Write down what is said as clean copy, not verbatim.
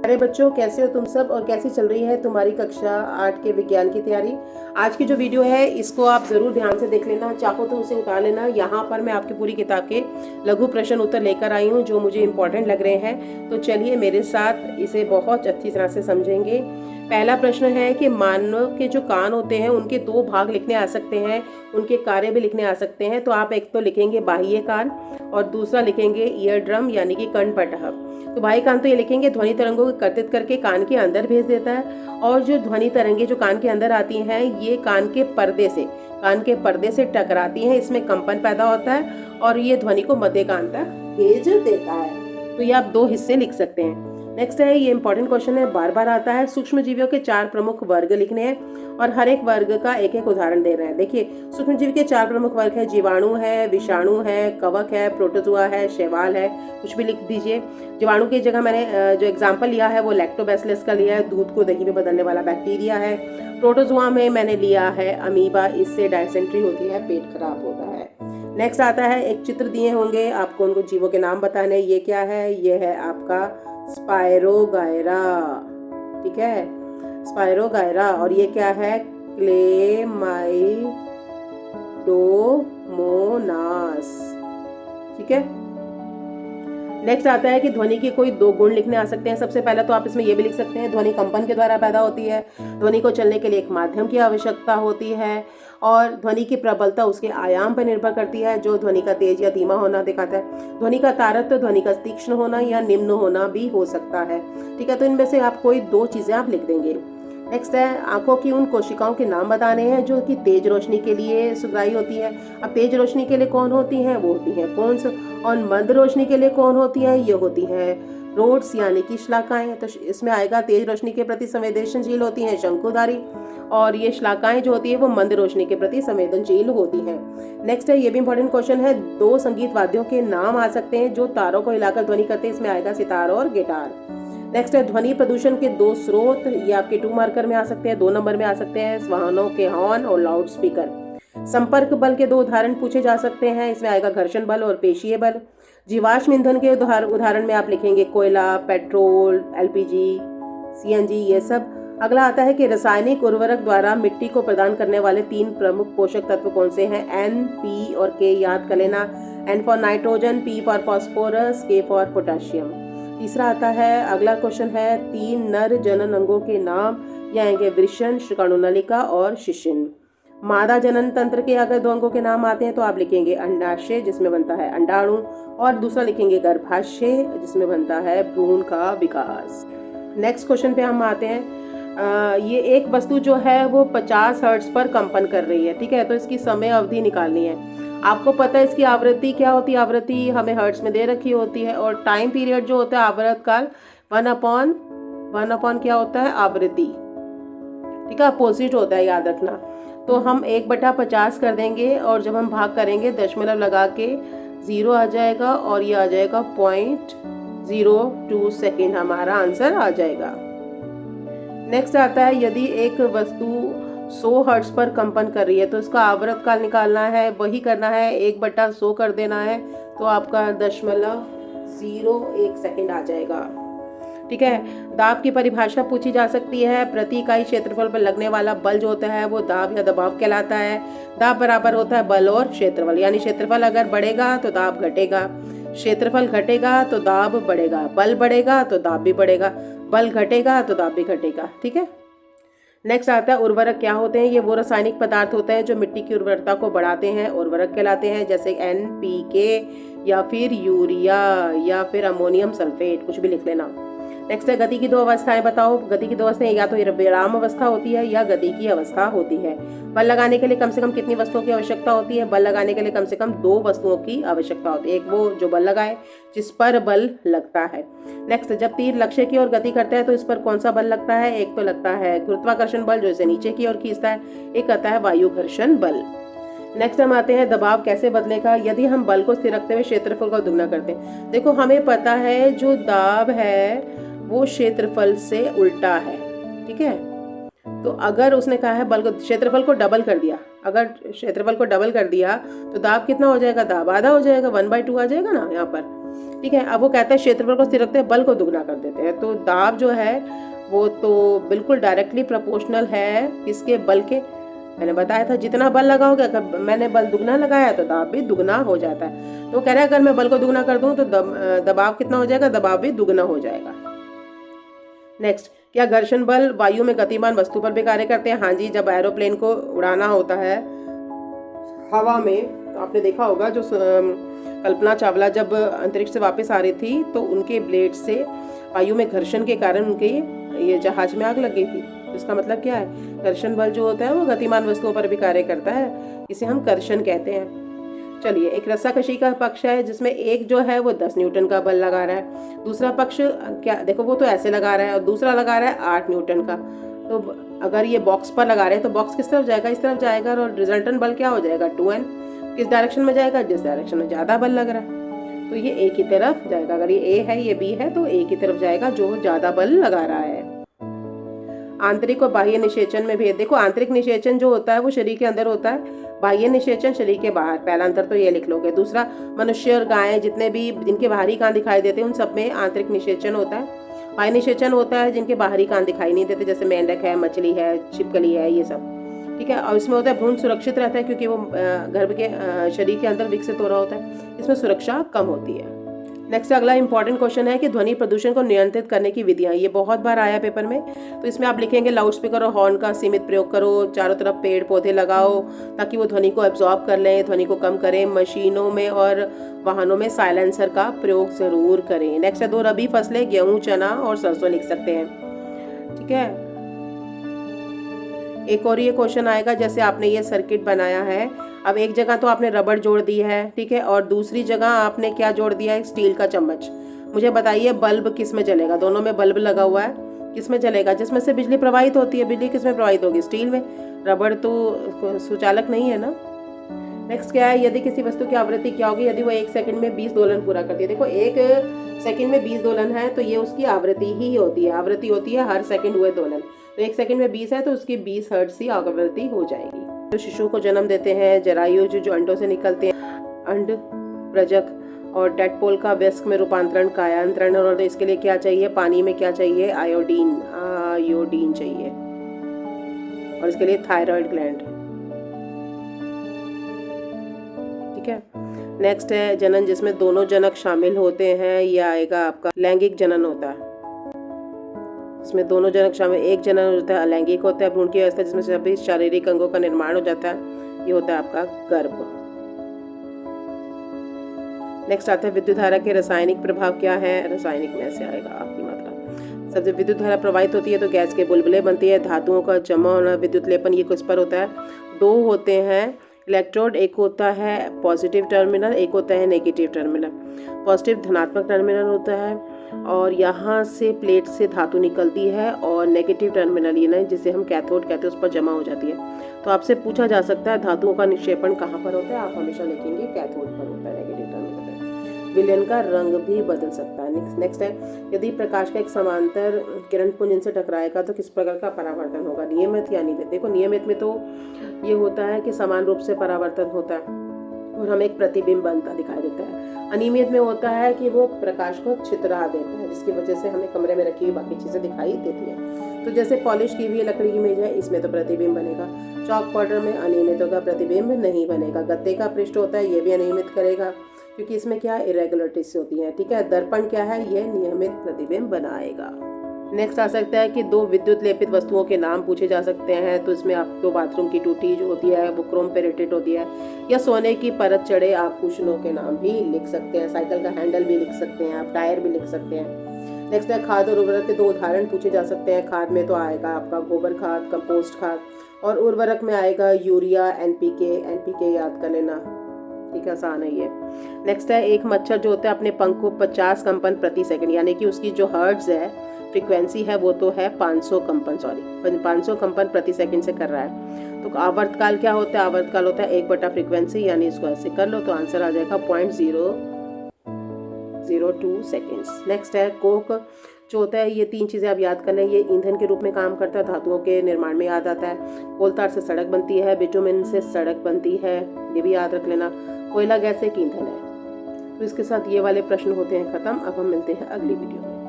अरे बच्चों, कैसे हो तुम सब और कैसी चल रही है तुम्हारी कक्षा 8 के विज्ञान की तैयारी। आज की जो वीडियो है इसको आप ज़रूर ध्यान से देख लेना, चाहो तो उसे उतार लेना। यहाँ पर मैं आपकी पूरी किताब के लघु प्रश्न उत्तर लेकर आई हूँ जो मुझे इम्पोर्टेंट लग रहे हैं। तो चलिए मेरे साथ इसे बहुत अच्छी तरह से समझेंगे। पहला प्रश्न है कि मानव के जो कान होते हैं उनके दो भाग लिखने आ सकते हैं, उनके कार्य भी लिखने आ सकते हैं। तो आप एक तो लिखेंगे बाह्य कान और दूसरा लिखेंगे ईयर ड्रम यानी कि कर्णपटह। तो बाह्य कान तो ये लिखेंगे ध्वनि तरंगों को एकत्रित करके कान के अंदर भेज देता है, और जो ध्वनि तरंगे जो कान के अंदर आती हैं ये कान के पर्दे से टकराती हैं, इसमें कंपन पैदा होता है और ये ध्वनि को मध्य कान तक भेज देता है। तो ये आप दो हिस्से लिख सकते हैं। नेक्स्ट है, ये इंपॉर्टेंट क्वेश्चन है, बार बार आता है। सूक्ष्म जीवियों के 4 प्रमुख वर्ग लिखने हैं और हर एक वर्ग का एक एक उदाहरण दे रहे हैं। देखिए, सूक्ष्म जीव के 4 प्रमुख वर्ग है, जीवाणु है, विषाणु है, कवक है, प्रोटोजुआ है, शैवाल है। कुछ भी लिख दीजिए। जीवाणु की जगह मैंने जो एग्जाम्पल लिया है वो लैक्टोबैसिलस का लिया है, दूध को दही में बदलने वाला बैक्टीरिया है। प्रोटोजुआ में मैंने लिया है अमीबा, इससे डायसेंट्री होती है, पेट खराब होता है। नेक्स्ट आता है, एक चित्र दिए होंगे, आपको उनको जीवों के नाम बताने। ये क्या है? ये है आपका स्पायरोगायरा, ठीक है, स्पायरोगायरा। और ये क्या है? क्लेमाइडोमोनास, ठीक है। नेक्स्ट आता है कि ध्वनि के कोई 2 गुण लिखने आ सकते हैं। सबसे पहले तो आप इसमें ये भी लिख सकते हैं, ध्वनि कंपन के द्वारा पैदा होती है। ध्वनि को चलने के लिए एक माध्यम की आवश्यकता होती है और ध्वनि की प्रबलता उसके आयाम पर निर्भर करती है, जो ध्वनि का तेज या धीमा होना दिखाता है। ध्वनि का तारतम्य ध्वनि का तीक्ष्ण होना या निम्न होना भी हो सकता है, ठीक है। तो इनमें से आप कोई 2 चीजें आप लिख देंगे। नेक्स्ट है, आंखों की उन कोशिकाओं के नाम बताने हैं जो कि तेज रोशनी के लिए सुधारी होती है। अब तेज रोशनी के लिए कौन होती हैं? वो होती हैं कोन्स। और मंद रोशनी के लिए कौन होती हैं? ये होती हैं रोड्स यानी कि शलाकाएं। तो इसमें आएगा तेज रोशनी के प्रति संवेदनशील होती हैं शंकुधारी, और ये शलाकाएं जो होती है वो मंद रोशनी के प्रति संवेदनशील होती हैं। नेक्स्ट है, ये भी इंपॉर्टेंट क्वेश्चन है, 2 संगीत वाद्यों के नाम आ सकते हैं जो तारों को हिलाकर ध्वनि करते हैं। इसमें आएगा सितार और गिटार। नेक्स्ट है, ध्वनि प्रदूषण के 2 स्रोत, ये आपके 2 मार्कर में आ सकते हैं, 2 नंबर में आ सकते हैं, वाहनों के हॉर्न और लाउड स्पीकर। संपर्क बल के 2 उदाहरण पूछे जा सकते हैं, इसमें आएगा घर्षण बल और पेशीय बल। जीवाश्म ईंधन के उदाहरण में आप लिखेंगे कोयला, पेट्रोल, एलपीजी, सीएनजी, ये सब। अगला आता है कि रासायनिक उर्वरक द्वारा मिट्टी को प्रदान करने वाले 3 प्रमुख पोषक तत्व कौन से हैं? एन, पी और के याद कर लेना। N for nitrogen, P for phosphorus, K for potassium. तीसरा आता है, अगला क्वेश्चन है, 3 नर जनन अंगों के नाम, ये आएंगे वृषण, शुक्राणुनलिका और शिशिन। मादा जनन तंत्र के अगर 2 अंगों के नाम आते हैं तो आप लिखेंगे अंडाशय जिसमें बनता है अंडाणु, और दूसरा लिखेंगे गर्भाशय जिसमें बनता है भ्रूण का विकास। नेक्स्ट क्वेश्चन पे हम आते हैं। ये एक वस्तु जो है वो 50 हर्ट्ज पर कंपन कर रही है, ठीक है। तो इसकी समय अवधि निकालनी है। आपको पता है इसकी आवृत्ति क्या होती है? आवृत्ति हमें हर्ट्ज में दे रखी होती है, और टाइम पीरियड जो होता है आवर्त काल 1/1 क्या होता है? आवृत्ति, ठीक है, अपोजिट होता है, याद रखना। तो हम 1/50 कर देंगे और जब हम भाग करेंगे दशमलव लगा के 0 आ जाएगा और ये आ जाएगा 0.02 सेकेंड, हमारा आंसर आ जाएगा। नेक्स्ट आता है, यदि एक वस्तु 100 हर्ट्ज पर कंपन कर रही है तो इसका आवर्त काल निकालना है, वही करना है, 1/100 कर देना है, तो आपका 0.01 सेकेंड आ जाएगा, ठीक है। दाब की परिभाषा पूछी जा सकती है। प्रति इकाई क्षेत्रफल पर लगने वाला बल जो होता है वो दाब या दबाव कहलाता है। दाब बराबर होता है बल और क्षेत्रफल, यानी क्षेत्रफल अगर बढ़ेगा तो दाब घटेगा, क्षेत्रफल घटेगा तो दाब बढ़ेगा, बल बढ़ेगा तो दाब भी बढ़ेगा, बल घटेगा तो दाब भी घटेगा, ठीक है। नेक्स्ट आता है, उर्वरक क्या होते हैं? ये वो रासायनिक पदार्थ होते हैं जो मिट्टी की उर्वरता को बढ़ाते हैं, उर्वरक कहलाते हैं, जैसे NPK या फिर यूरिया या फिर अमोनियम सल्फेट, कुछ भी लिख लेना। नेक्स्ट है, गति की 2 अवस्थाएं बताओ। गति की 2 अवस्थाएं या तो विराम अवस्था होती है या गति की अवस्था होती है। बल लगाने के लिए कम से कम कितनी वस्तुओं की आवश्यकता होती है? बल लगाने के लिए कम से कम 2 वस्तुओं की आवश्यकता होती है, एक वो जो बल लगाए जिस पर बल लगता है। नेक्स्ट, जब तीर लक्ष्य की ओर गति करता है तो इस पर कौन सा बल लगता है? एक तो लगता है गुरुत्वाकर्षण बल जो इसे नीचे की ओर खींचता है, एक आता है वायु घर्षण बल। नेक्स्ट हम आते हैं, दबाव कैसे बदलेगा यदि हम बल को स्थिर रखते हुए क्षेत्रफल का दुगना करते हैं। देखो, हमें पता है जो दाब है वो क्षेत्रफल से उल्टा है, ठीक है। तो अगर उसने कहा है बल को, क्षेत्रफल को डबल कर दिया, अगर क्षेत्रफल को डबल कर दिया तो दाब कितना हो जाएगा? दाब आधा हो जाएगा, 1/2 आ जाएगा ना यहाँ पर। ठीक है। अब वो कहता है क्षेत्रफल को स्थिर रखते हैं, बल को दुगना कर देते हैं। तो दाब जो है वो तो बिल्कुल डायरेक्टली प्रोपोर्शनल है किसके, बल के। मैंने बताया था जितना बल लगाओगे, अगर मैंने बल दुगना लगाया तो दाब भी दुगना हो जाता है। तो कह रहा है अगर मैं बल को दुगना कर दूं तो दबाव कितना हो जाएगा, दबाव भी दुगना हो जाएगा। नेक्स्ट, क्या घर्षण बल वायु में गतिमान वस्तु पर भी कार्य करते हैं? हाँ जी, जब एरोप्लेन को उड़ाना होता है हवा में, तो आपने देखा होगा जो कल्पना चावला जब अंतरिक्ष से वापस आ रही थी तो उनके ब्लेड से वायु में घर्षण के कारण उनके ये जहाज में आग लग गई थी। इसका मतलब क्या है, घर्षण बल जो होता है वो गतिमान वस्तुओं पर भी कार्य करता है, इसे हम कर्षण कहते हैं। चलिए, एक रस्साकशी का पक्ष है जिसमें एक जो है वो 10 न्यूटन का बल लगा रहा है, दूसरा पक्ष क्या देखो वो तो ऐसे लगा रहा है और दूसरा लगा रहा है 8 न्यूटन का। तो अगर ये बॉक्स पर लगा रहे हैं तो बॉक्स किस तरफ जाएगा, इस तरफ जाएगा, और रिजल्टेंट बल क्या हो जाएगा 2n। किस डायरेक्शन में जाएगा, जिस डायरेक्शन में ज्यादा बल लग रहा है, तो ये एक ही तरफ जाएगा। अगर ये A है ये B है तो एक ही तरफ जाएगा जो ज्यादा बल लगा रहा है। आंतरिक और बाह्य निषेचन में भेद देखो, आंतरिक निषेचन जो होता है वो शरीर के अंदर होता है, बाह्य निषेचन शरीर के बाहर। पहला अंतर तो ये लिख लोगे। दूसरा, मनुष्य और गायें जितने भी जिनके बाहरी कान दिखाई देते हैं उन सब में आंतरिक निषेचन होता है। बाह्य निषेचन होता है जिनके बाहरी कान दिखाई नहीं देते, जैसे मेंढक है, मछली है, छिपकली है, ये सब। ठीक है। और इसमें होता है भ्रूण सुरक्षित रहता है क्योंकि वो गर्भ के शरीर के अंदर विकसित हो रहा होता है, इसमें सुरक्षा कम होती है। नेक्स्ट, अगला इंपॉर्टेंट क्वेश्चन है कि ध्वनि प्रदूषण को नियंत्रित करने की विधियां। ये बहुत बार आया पेपर में, तो इसमें आप लिखेंगे लाउड स्पीकर और हॉर्न का सीमित प्रयोग करो, चारों तरफ पेड़ पौधे लगाओ ताकि वो ध्वनि को एब्जॉर्ब कर लें, ध्वनि को कम करें, मशीनों में और वाहनों में साइलेंसर का प्रयोग जरूर करें। नेक्स्ट है 2 रबी फसलें, गेहूं, चना और सरसों लिख सकते हैं। ठीक है। एक और ये क्वेश्चन आएगा, जैसे आपने ये सर्किट बनाया है, अब एक जगह तो आपने रबड़ जोड़ दी है, ठीक है, और दूसरी जगह आपने क्या जोड़ दिया है, स्टील का चम्मच। मुझे बताइए बल्ब किस में जलेगा, दोनों में बल्ब लगा हुआ है, किस में जलेगा, जिसमें से बिजली प्रवाहित होती है। बिजली किस में प्रवाहित होगी, स्टील में। रबड़ तो सुचालक नहीं है ना। नेक्स्ट क्या है, यदि किसी वस्तु की आवृत्ति क्या होगी, यदि वो 1 सेकंड में 20 दोलन पूरा करती है। देखो 1 सेकंड में 20 दोलन है तो ये उसकी आवृत्ति ही होती है। आवृत्ति होती है हर सेकंड हुए दोलन, तो 1 सेकंड में 20 है तो उसकी 20 हर्ट्ज की आवृत्ति हो जाएगी। जो शिशु को जन्म देते हैं, जरायु जो अंडों से निकलते हैं, अंड प्रजक और डेडपोल का वयस्क में रूपांतरण, कायांतरण, और इसके लिए क्या चाहिए, पानी में क्या चाहिए, आयोडीन चाहिए, और इसके लिए थायराइड ग्लैंड। ठीक है। नेक्स्ट है जनन, जिसमें दोनों जनक शामिल होते हैं, यह आएगा आपका लैंगिक जनन होता है। इसमें दोनों जनक शामिल, एक जनन होता है अलैंगिक होता है, भ्रूण की अवस्था जिसमें सभी शारीरिक अंगों का निर्माण हो जाता है, ये होता है आपका गर्भ। नेक्स्ट आता है विद्युत धारा के रासायनिक प्रभाव क्या है, रासायनिक में से आएगा आपकी मात्रा। सबसे विद्युत धारा प्रवाहित होती है तो गैस के बुलबुले बनती है, धातुओं का जमा होना, विद्युत लेपन, ये किस पर होता है, 2 होते हैं इलेक्ट्रोड, एक होता है पॉजिटिव टर्मिनल, एक होता है नेगेटिव टर्मिनल। पॉजिटिव धनात्मक टर्मिनल होता है और यहाँ से प्लेट से धातु निकलती है, और नेगेटिव टर्मिनल ये ना जिसे हम कैथोड कहते हैं उस पर जमा हो जाती है। तो आपसे पूछा जा सकता है धातुओं का निक्षेपण कहाँ पर होता है, आप हमेशा लिखेंगे कैथोड पर होता है, नेगेटिव टर्मिनल। विलयन का रंग भी बदल सकता है। नेक्स्ट है, यदि प्रकाश का एक समांतर किरण पुंज इनसे टकराएगा तो किस प्रकार का परावर्तन होगा, नियमित या अनियमित। देखो नियमित में तो ये होता है कि समान रूप से परावर्तन होता है और हमें एक प्रतिबिंब बनता दिखाई देता है। अनियमित में होता है कि वो प्रकाश को छितरा देता है, जिसकी वजह से हमें कमरे में रखी हुई बाकी चीजें दिखाई देती हैं। तो जैसे पॉलिश की हुई लकड़ी की मेज है, इसमें तो प्रतिबिंब बनेगा। चॉक पाउडर में अनियमित होगा, प्रतिबिंब नहीं बनेगा। गत्ते का पृष्ठ होता है, ये भी अनियमित करेगा क्योंकि इसमें क्या इरेगुलरिटीज होती हैं। ठीक है। दर्पण क्या है, ये नियमित प्रतिबिंब बनाएगा। नेक्स्ट आ सकता है कि 2 विद्युत लेपित वस्तुओं के नाम पूछे जा सकते हैं, तो इसमें आपको बाथरूम की टूटी जो होती है वो क्रोम पेरेटेड होती है, या सोने की परत चढ़े आप कुशनों के नाम भी लिख सकते हैं, साइकिल का हैंडल भी लिख सकते हैं, आप टायर भी लिख सकते हैं। नेक्स्ट है खाद और उर्वरक के 2 उदाहरण पूछे जा सकते हैं। खाद में तो आएगा आपका गोबर खाद, कंपोस्ट खाद, और उर्वरक में आएगा यूरिया, एनपीके याद कर लेना। ठीक है, आसान है ये। नेक्स्ट है एक मच्छर जो होता है अपने पंख को 50 कंपन प्रति सेकंड, यानी कि उसकी जो हर्ट्ज है फ्रीक्वेंसी है वो तो है 500 कंपन प्रति सेकंड से कर रहा है। तो आवर्तकाल क्या होता है, आवर्तकाल होता है 1/, फ्रीक्वेंसी, यानी इसको ऐसे कर लो तो आंसर आ जाएगा 0.002 सेकेंड्स। नेक्स्ट है कोक जो होता है, ये 3 चीज़ें आप याद कर लें, ये ईंधन के रूप में काम करता है, धातुओं के निर्माण में याद आता है। कोलतार से सड़क बनती है, बिटुमिन से सड़क बनती है, ये भी याद रख लेना। कोयला गैस एक ईंधन है। तो इसके साथ ये वाले प्रश्न होते हैं ख़त्म। अब हम मिलते हैं अगली वीडियो में।